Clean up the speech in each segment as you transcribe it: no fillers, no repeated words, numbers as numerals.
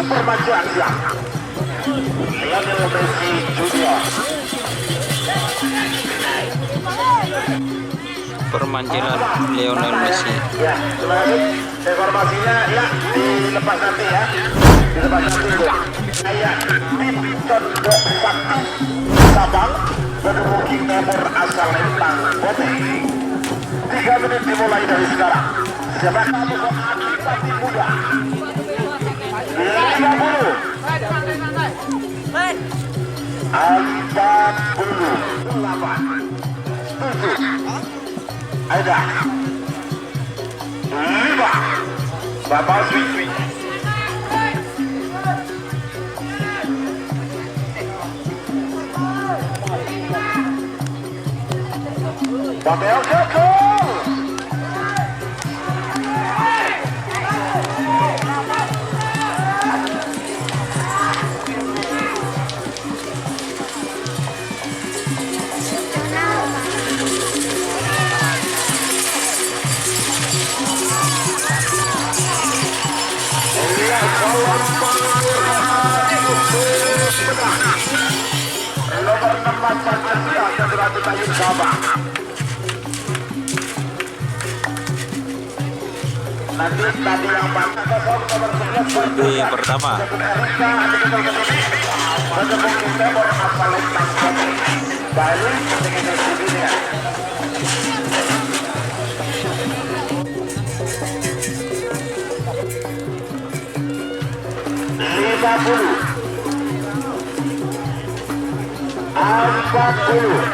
Permajaan siap Lionel Messi Junior. Permanjilan Lionel Messi. Ya, terima kasih. Informasinya ya dilepas nanti ya. Dilepas nanti. Saya Tipton Sakti Sabang berhubungi nomor asal Lempang Bote. 3 menit dimulai dari sekarang. Siapa kamu kok Adipati Muda? 50 Alifat dulu 8 7 ada 5 Bapak Swi Babel Joko nomor 6 Mantan Asia Cedera Kayu Sabang. Nanti tadi yang Mantan kosong nomor 11 Di pertama berhubung Timur asal Lempang Bote. Balik dengan studinya. Empat puluh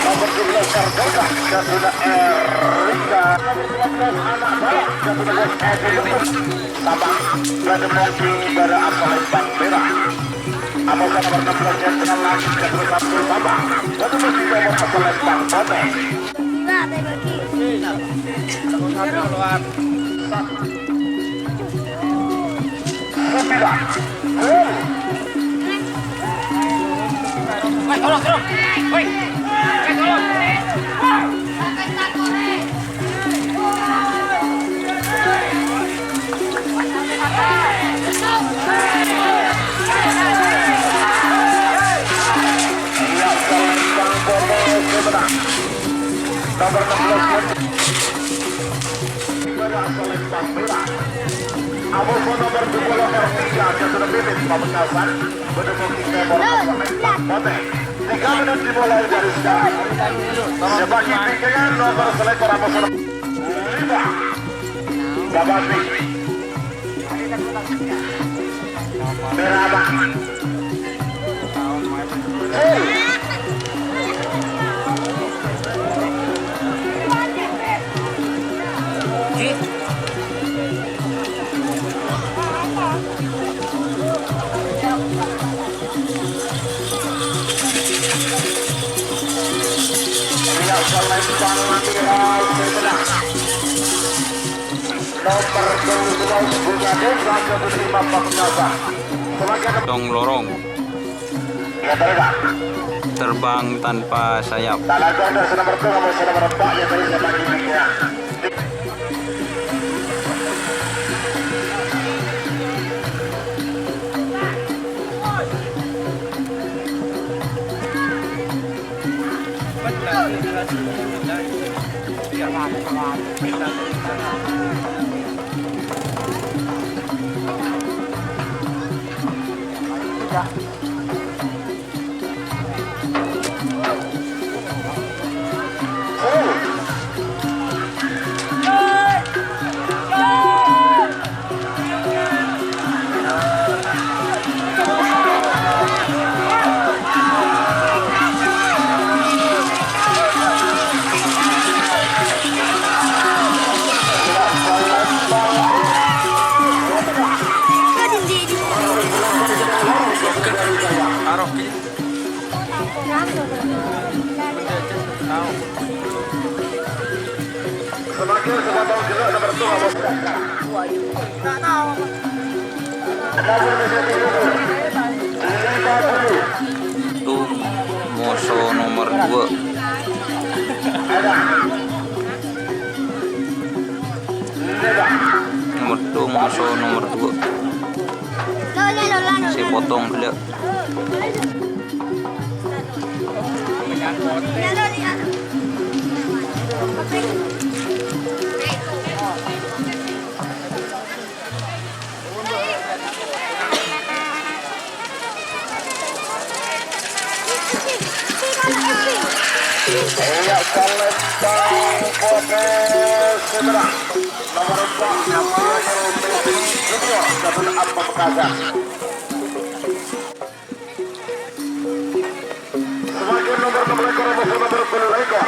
nomor 12 Sardoga Jatuh Erika nomor 12 anak balap Jatuh Sabang berdemoki pada asal Lempang Merah. Amokan nomor 16 Jenderal lagi Jatuh Sabtu Sabang berdemoki nomor asal Lempang Bote. Nomor 16 Lempang Merah. Amokan nomor 20 R3 Jatuh Bibit Pamekasan berdemoki nomor asal Lempang Bote. 3 menit dimulai dari sekarang. Sebagai pikiran nomor selektor Amokan 5 Bapak Swi Merah Bang Tong lorong terbang tanpa sayap. dari Sabang. Taruh. Semakin sepotong jeruk nomor 2 bos. Nomor inisiatif itu 50. Tung Moso nomor 2. Ada. Leba. Nomor Tung Moso nomor 2. Si potong beliau. Iya, Palembang Kode Seberang nomor 4 Junior Dapat Abang Bekazan. Semakin nomor 6 ekor nomor 10 ekor.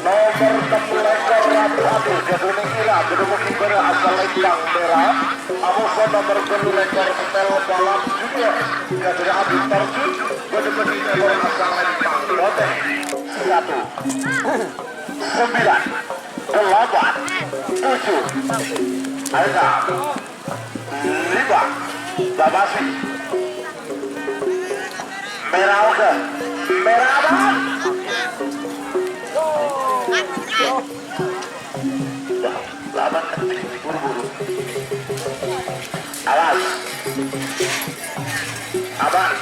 Nomor 6 ekor Ratu Adu Keduning Ila Keduning Kode asal Lembang Merah. Amusan nomor 10 ekor Stel Balap Junior Keduning Adu Terjun Keduning ekor asal Lembang Kode 1 9 8 7 6 5 Babasi Merah ke Merah Abang. Laban buru-buru. Awas Abang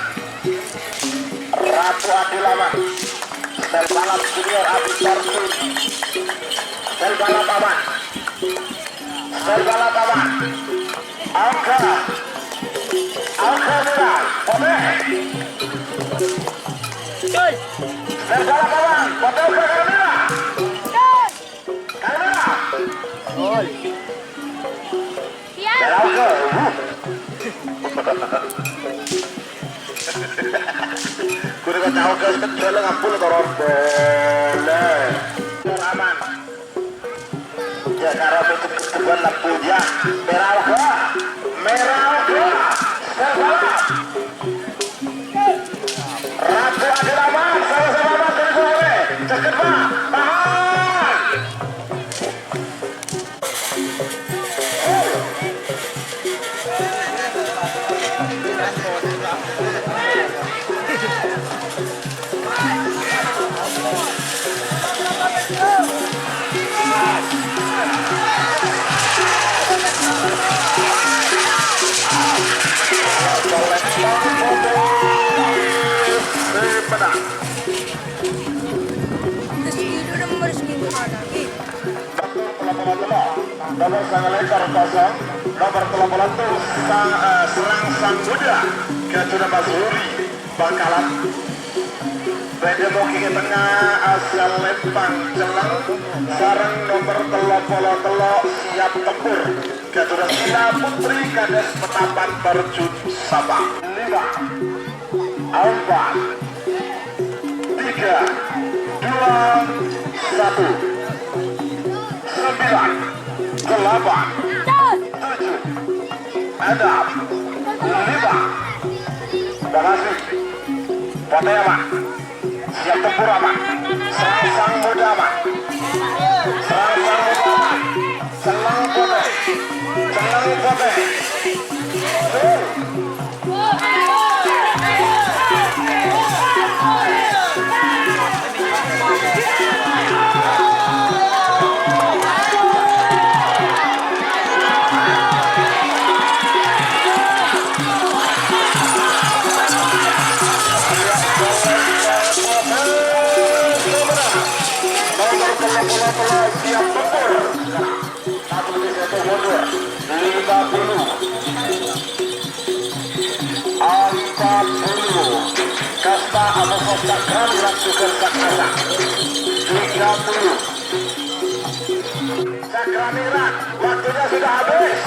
Ratu Adi Laban Sel balap junior Abi Tarsun. Sel balap aman. Sel balap aman. Angka merah. Oke. Sel balap aman. Foto kamera. Kamera. Merah ke. Kudu ka tahu ke kecil ngapul koron boleh. Aman. Ya karena itu kebuan lampu dia. Merah ke. Serbalap. Ratu Adi Laban sama-sama dari sore. Ceket Pak. Tahan. Nomor sang lekar kosong, nomor 80 serang sang muda, Kacuna Mazuri, Bangkalan. Beda booking tengah asal Lembang Jelang, sarang nomor 30 siap tempur, Kacuna Sina Putri Kades Petapan Terjun Sabang. 5 4 3 2 1 9 8 7 6 5 Bakasi Pote aman. Siap tempur aman. Serang sang muda aman. Serang sang muda aman. Selang Pote. Selang Pote. Siap tempur. Satu di satu mundur. 50 40 Kasta atau Kasta Kram langsungkan Sakasa 30 Sakramiran. Waktunya sudah habis.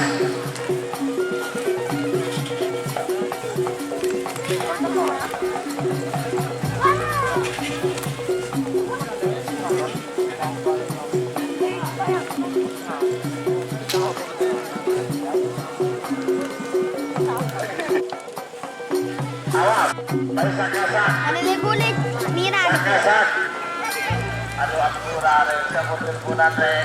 Awas, baik sak. Ada kulit merah. Sak. Aduh, aku kurang cabut punan deh.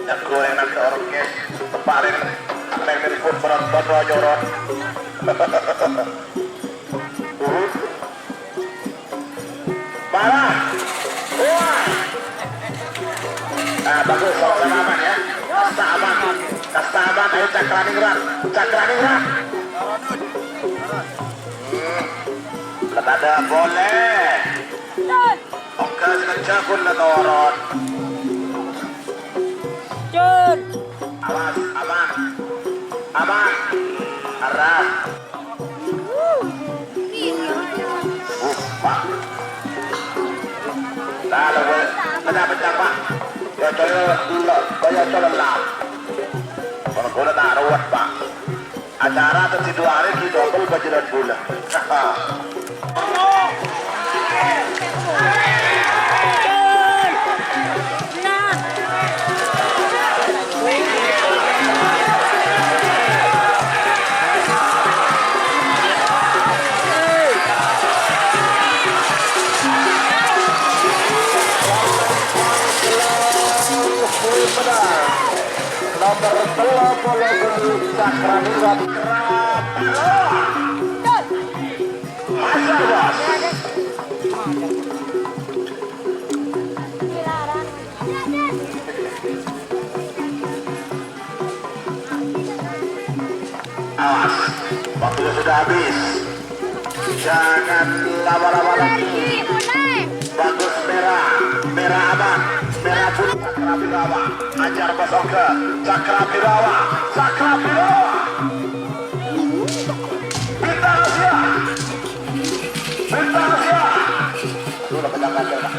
Yang goreng nanti orkes teparin neng telepon berat jorot. Parah. Wah. Nah, bagus kalau aman ya. Kasta aman, ayo cakraningrat. Ada boleh. Oke, sengaja pun turun. Jun. Awas, aman. Arah. Pak. Lalu, ada pencang Pak. Kaya colok. Kalau gula tak rawat Pak. Acara tersidu hari kita double bajiran gula. Nomor 30 Cakraningrat awas, waktunya sudah habis. Jangan lama-lama lagi. Bagus merah aman, merah pun Cakrabirawa, ajar Basoka, Cakrabirawa, Bintang Asia, sudah pedang aja Pak.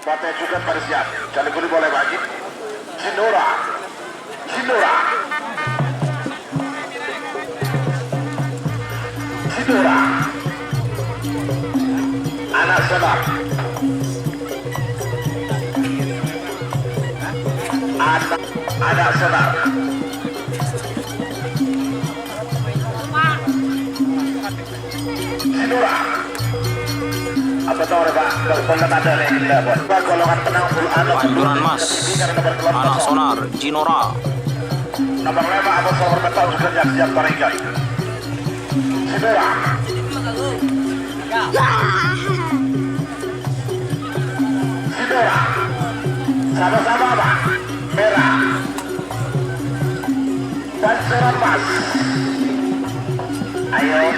Partai juga pada siap. Kali ini boleh bagi. Jinora. Anak Sabar. Anak Sabar. Sidora. Apa tahu Pak? Kalau ada nih buat golongan penanggung anak Panjuran Mas, anak sonar, Jinora. Nomor 5 Abu Sofar betul sudah siap paringkai. Sidora. Sidora. Sama-sama Pak. Merah. Panjuran Mas. Ayo.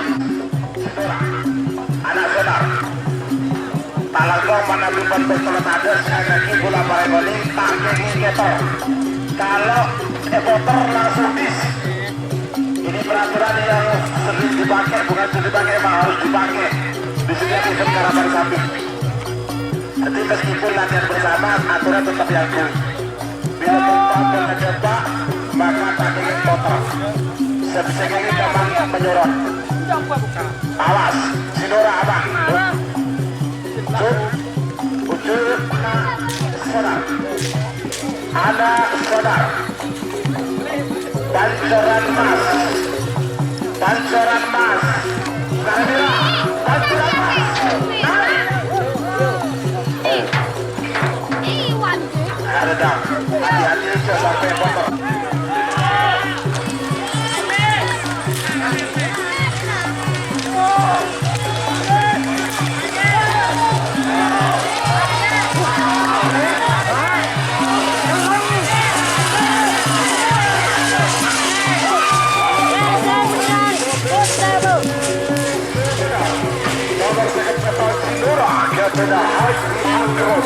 Sidora. Anak sonar. Talangkong menentukan betul ada lagi bola paregoni tak keto. Kalau voter langsung dis. Ini peraturan yang sering dipakai, bukan sering dipakai, emang harus dipakai. Di sini ada karapan sapi. Jadi meskipun latihan bersama, aturan tetap yang itu. Bila tempat mencoba, maka tak ingin voter. Sebisa ini gampang menyorot. Awas, Sidora abang. Ujuk sonar. Anak sonar. Pancoran Mas. Pancoran Mas. Kamera. Pancoran Mas. Ada dong. Hati-hati sampai potong. Nomor 6 Sidora. Kita dah harus diangkat.